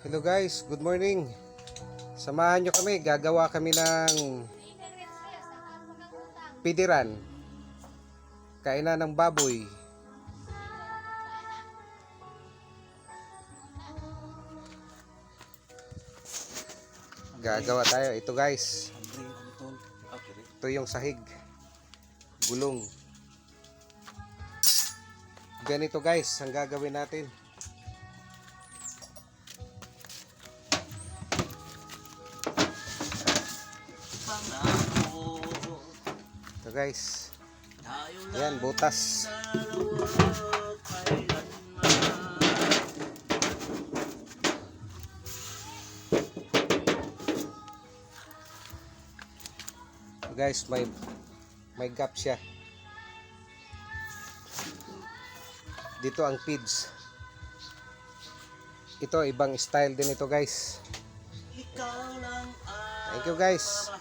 Hello guys, good morning. Samahan nyo kami, gagawa kami ng pidiran. Kainan ng baboy. Gagawa tayo. Ito guys. Ito yung sahig. Gulong. Ganito guys, ang gagawin natin. Ito guys. Ayan, butas. Ito guys, may gap siya. Dito ang feeds. Ito ibang style din ito guys. Thank you guys.